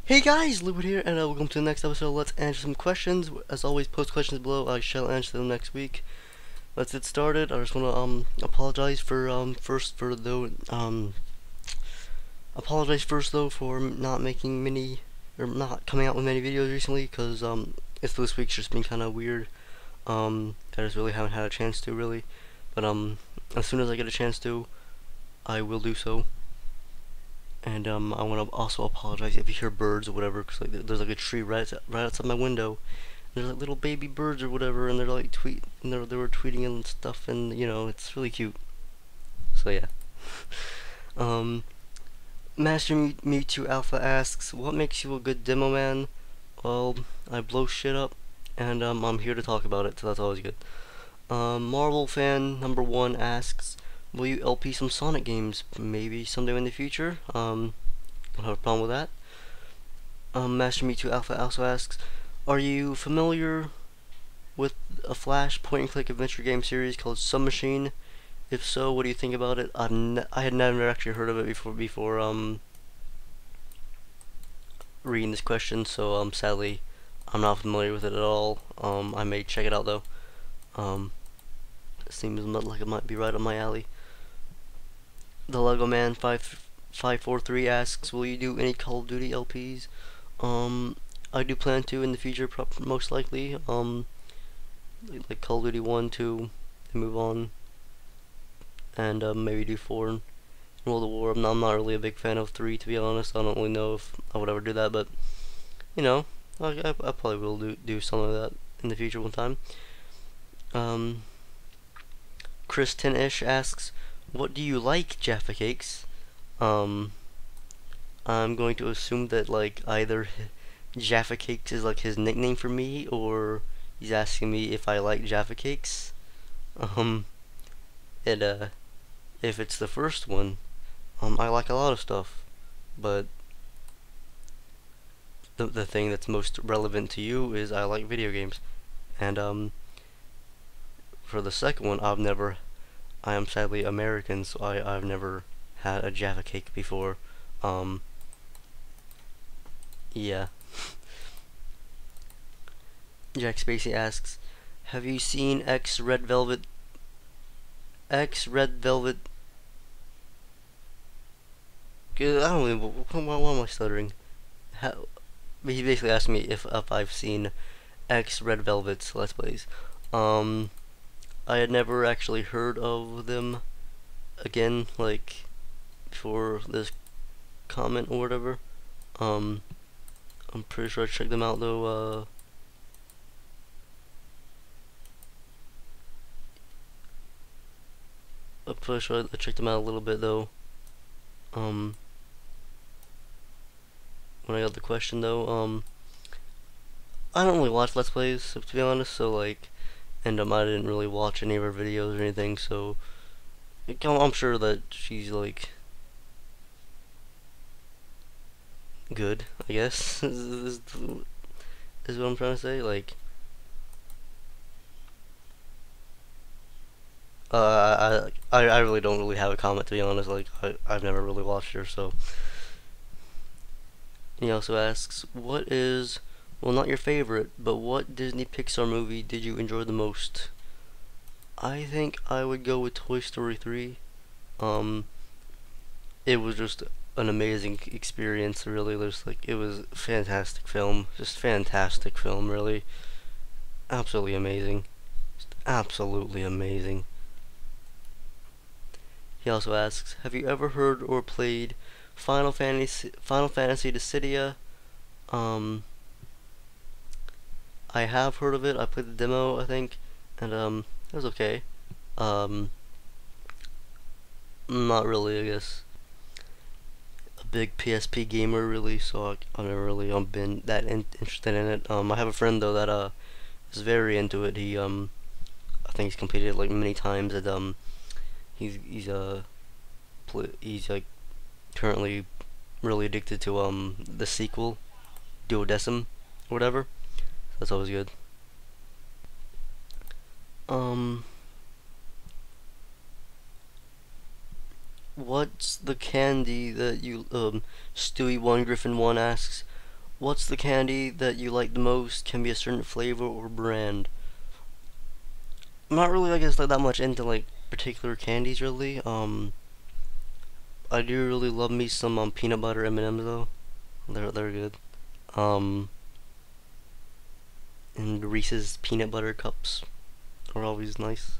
Hey guys, Lewis here, and welcome to the next episode of Let's Answer Some Questions. As always, post questions below. I shall answer them next week. Let's get started. I just want to apologize for apologize first though for not making many or not coming out with many videos recently because it's this week's just been kind of weird. I just really haven't had a chance to really, but as soon as I get a chance to, I will do so. And I want to also apologize if you hear birds or whatever, because like there's like a tree right outside my window. And there's like little baby birds or whatever, and they're like they were tweeting and stuff, and you know it's really cute. So yeah. um, Master Mewtwo Alpha asks, "What makes you a good demo man?" Well, I blow shit up, and I'm here to talk about it, so that's always good. Marvel fan number one asks, will you LP some Sonic games? Maybe someday in the future. Don't have a problem with that. Master Mewtwo Alpha also asks, are you familiar with a Flash point-and-click adventure game series called Submachine? If so, what do you think about it? I had never actually heard of it before reading this question, so sadly I'm not familiar with it at all. I may check it out though. It seems like it might be right up my alley. The Lego Man 543 asks, will you do any Call of Duty LPs? I do plan to in the future, most likely. Like Call of Duty 1, 2, and move on, and maybe do 4 and World of War. I'm not really a big fan of 3, to be honest. I don't really know if I would ever do that, but you know, I probably will do something like that in the future one time. Chris 10ish asks, what do you like, Jaffa Cakes? I'm going to assume that like either Jaffa Cakes is like his nickname for me, or he's asking me if I like Jaffa Cakes. Um, and if it's the first one, I like a lot of stuff, but the thing that's most relevant to you is I like video games, and for the second one, I am sadly American, so I've never had a Jaffa Cake before. Yeah. Jack Spacey asks, have you seen X Red Velvet? I don't even. Why am I stuttering? He basically asked me if I've seen X Red Velvet's Let's Plays. I had never actually heard of them again, like before this comment or whatever. I'm pretty sure I checked them out though. I'm pretty sure I checked them out a little bit though. When I got the question though, I don't really watch Let's Plays, to be honest. So like, and I didn't really watch any of her videos or anything. So I'm sure that she's like good, I guess. is what I'm trying to say. Like, I really don't really have a comment, to be honest. Like, I've never really watched her, so. He also asks, what is, well, not your favorite, but what Disney Pixar movie did you enjoy the most? I think I would go with Toy Story 3. It was just an amazing experience, really. It was a fantastic film. Just fantastic film, really. Absolutely amazing. Just absolutely amazing. He also asks, have you ever heard or played Final Fantasy Dissidia? I have heard of it. I played the demo, I think, and it was okay. Not really, I guess. A big PSP gamer, really, so I've never really been that interested in it. I have a friend though that is very into it. I think he's completed it like many times, and he's he's like currently really addicted to the sequel, Duodecim, or whatever. So that's always good. What's the candy that you Stewie1 Griffin 1 asks? What's the candy that you like the most? Can be a certain flavor or brand. I'm not really, I guess, like that much into like particular candies really. I do really love me some peanut butter M&Ms though. They're good. Um, and Reese's peanut butter cups are always nice.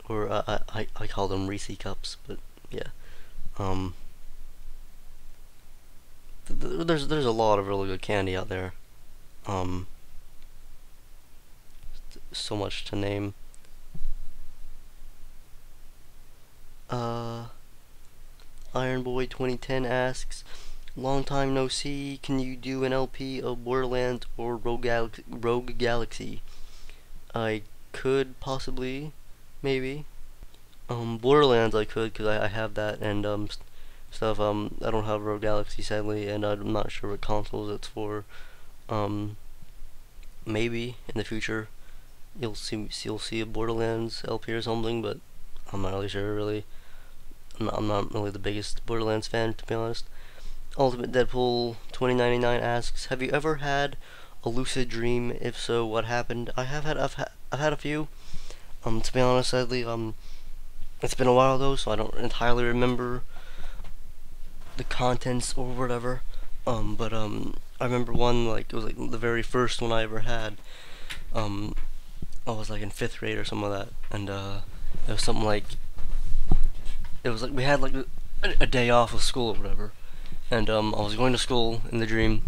Or I call them Reese cups, but yeah. Um, there's a lot of really good candy out there. Um, so much to name. Uh, Iron Boy 2010 asks, long time no see. Can you do an LP of Borderlands or Rogue Galaxy? I could possibly, maybe. Borderlands I could because I have that and stuff. I don't have Rogue Galaxy sadly, and I'm not sure what consoles it's for. Um, maybe in the future you'll see a Borderlands LP or something, but I'm not really sure really. I'm not really the biggest Borderlands fan to be honest. Ultimate Deadpool 2099 asks, have you ever had a lucid dream? If so, what happened? I've had a few. To be honest, sadly, it's been a while though, so I don't entirely remember the contents or whatever. But I remember one like it was like the very first one I ever had. Um, I was like in fifth grade or something like that, and it was something like it was like we had like a day off of school or whatever, and I was going to school in the dream,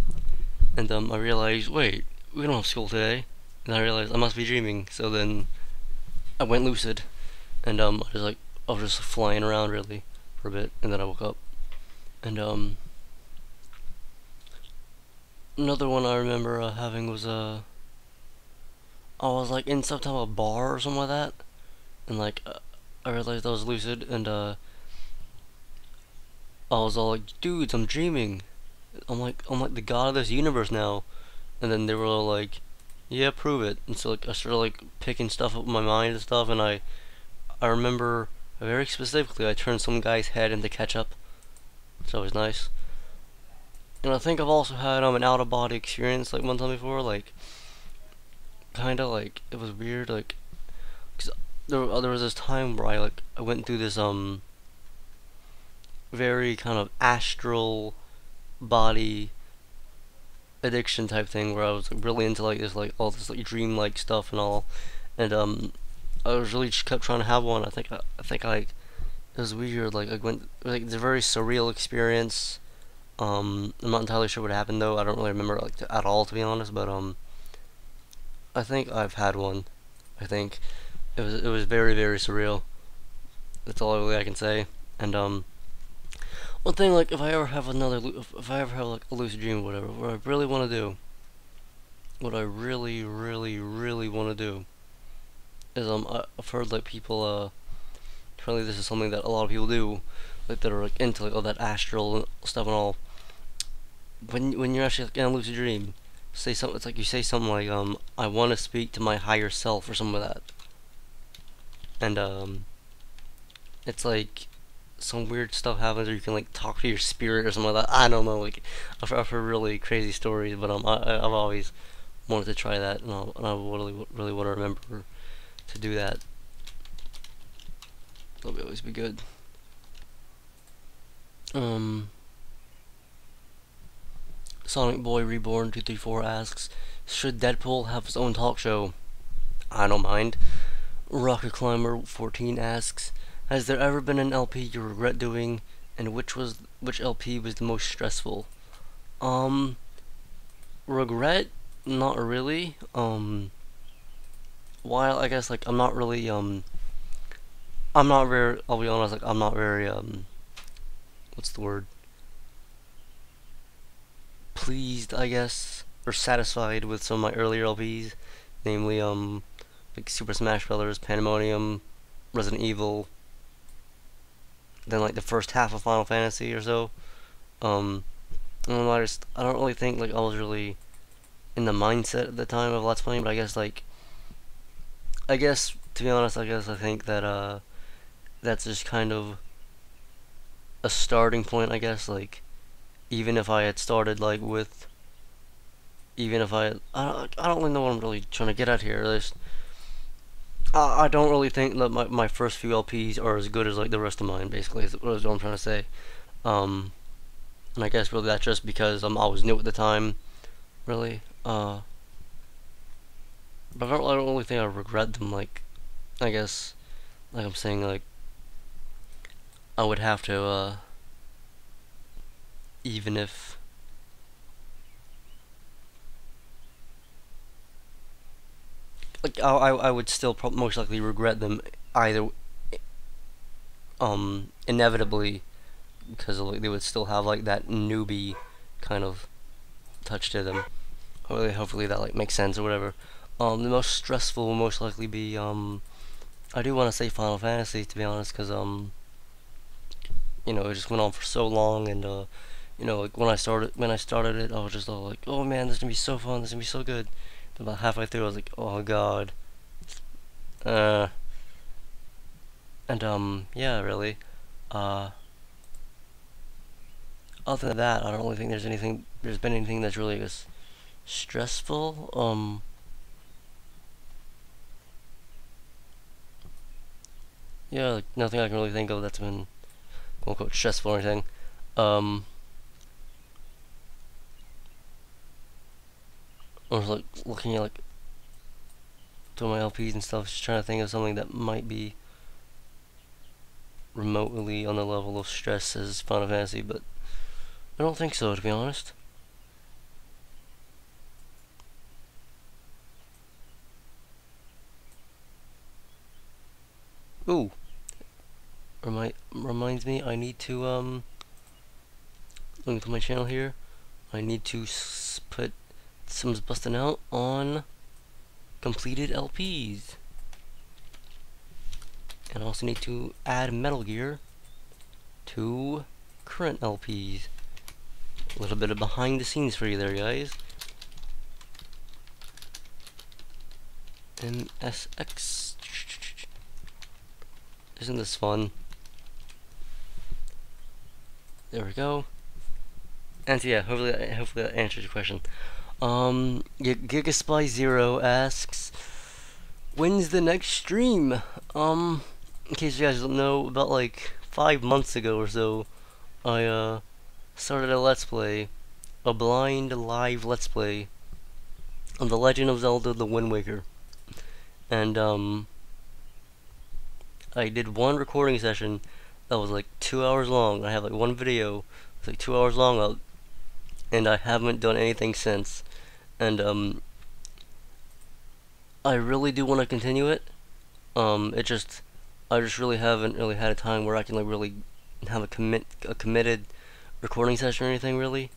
and I realized, wait, we don't have school today, and I realized I must be dreaming. So then I went lucid, and I was just flying around really for a bit, and then I woke up, and another one I remember having was I was like in some type of bar or something like that, and like I realized I was lucid, and I was all like, dudes, I'm dreaming. I'm like the god of this universe now. And then they were all like, yeah, prove it. And so like I started like picking stuff up in my mind and stuff, and I remember very specifically I turned some guy's head into ketchup. So it was nice. And I think I've also had an out of body experience like one time before, like kinda like it was weird, like 'cause there was this time where I went through this very kind of astral body addiction type thing where I was like, really into like this like all this like dream like stuff and all, and I was really just kept trying to have one. I think it was weird. Like I went like it's a very surreal experience. I'm not entirely sure what happened though. I don't really remember like at all to be honest. But I think I've had one. I think it was very very surreal. That's all really I can say. And one thing like if I ever have like a lucid dream or whatever, what I really want to do, what I really really really want to do is I've heard like people apparently this is something that a lot of people do, like that are like into like all that astral stuff and all. When you're actually like, in a lucid dream, say something. It's like you say something like I want to speak to my higher self or something like that, and it's like some weird stuff happens, or you can like talk to your spirit or something like that. I don't know. Like I've heard really crazy stories, but I've always wanted to try that, and I really want to remember to do that. That'll always be good. Um, Sonic Boy Reborn 234 asks, should Deadpool have his own talk show? I don't mind. Rocket Climber 14 asks, has there ever been an LP you regret doing, and which LP was the most stressful? Regret? Not really. While I guess like I'm not really I'm not very. I'll be honest, like I'm not very what's the word? Pleased, I guess, or satisfied with some of my earlier LPs, namely like Super Smash Brothers, Pandemonium, Resident Evil, then like the first half of Final Fantasy or so. Um, I don't really think like I was really in the mindset at the time of Let's Playing, but I guess to be honest, I think that that's just kind of a starting point. I guess like even if I had started like with, even if I don't really know what I'm really trying to get at here. I don't really think that my first few LPs are as good as like the rest of mine. Basically, is what I'm trying to say. Um, and I guess really that's just because I was new at the time, really. But I don't really think I regret them. Like, I guess, like I'm saying, like I would have to, even if. Like I would still most likely regret them either inevitably because like they would still have like that newbie kind of touch to them. Hopefully that like makes sense or whatever. The most stressful will most likely be I do want to say Final Fantasy, to be honest, because it just went on for so long, and like when I started it, I was just all like, oh man, this is gonna be so fun, this is gonna be so good. And about halfway through, I was like, oh god. Uh, and yeah, really. Uh, Other than that, I don't really think there's been anything that's really just stressful. Yeah, like nothing I can really think of that's been quote unquote stressful or anything. Um, I was like looking at like doing my LPs and stuff, just trying to think of something that might be remotely on the level of stress as Final Fantasy, but I don't think so, to be honest. Ooh, reminds me, I need to looking for my channel here. I need to put some busting out on completed LPs. And I also need to add Metal Gear to current LPs. A little bit of behind the scenes for you there, guys. MSX. Isn't this fun? There we go. And so yeah, hopefully that answers your question. Gigaspy Zero asks, when's the next stream? In case you guys don't know, about like 5 months ago or so, I started a Let's Play, a blind live Let's Play of The Legend of Zelda: The Wind Waker, and I did one recording session that was like 2 hours long. I have like one video, it's like 2 hours long, and I haven't done anything since. And I really do want to continue it. I just really haven't really had a time where I can like really have a committed recording session or anything really.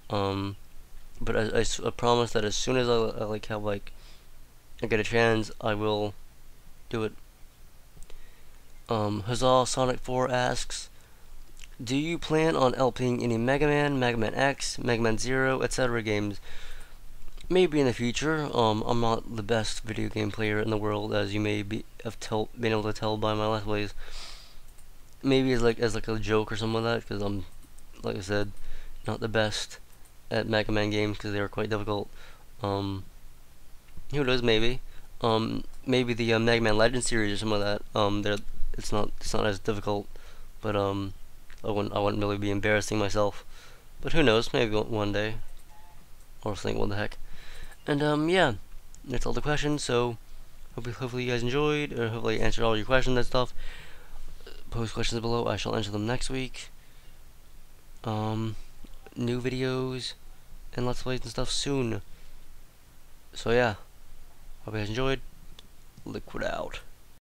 But I promise that as soon as I get a chance, I will do it. Huzzah Sonic 4 asks, do you plan on LPing any Mega Man, Mega Man X, Mega Man Zero, etc. games? Maybe in the future. I'm not the best video game player in the world, as you may been able to tell by my Let's Plays. Maybe as like a joke or something like that, because I'm, like I said, not the best at Mega Man games because they are quite difficult. Who knows? Maybe. Maybe the Mega Man Legends series or something like that. It's not as difficult, but I wouldn't really be embarrassing myself. But who knows? Maybe one day. Or think, what the heck. And yeah, that's all the questions. So hopefully you guys enjoyed, or hopefully I answered all your questions and stuff. Post questions below. I shall answer them next week. New videos and Let's Plays and stuff soon. So yeah, hope you guys enjoyed. Liquid out.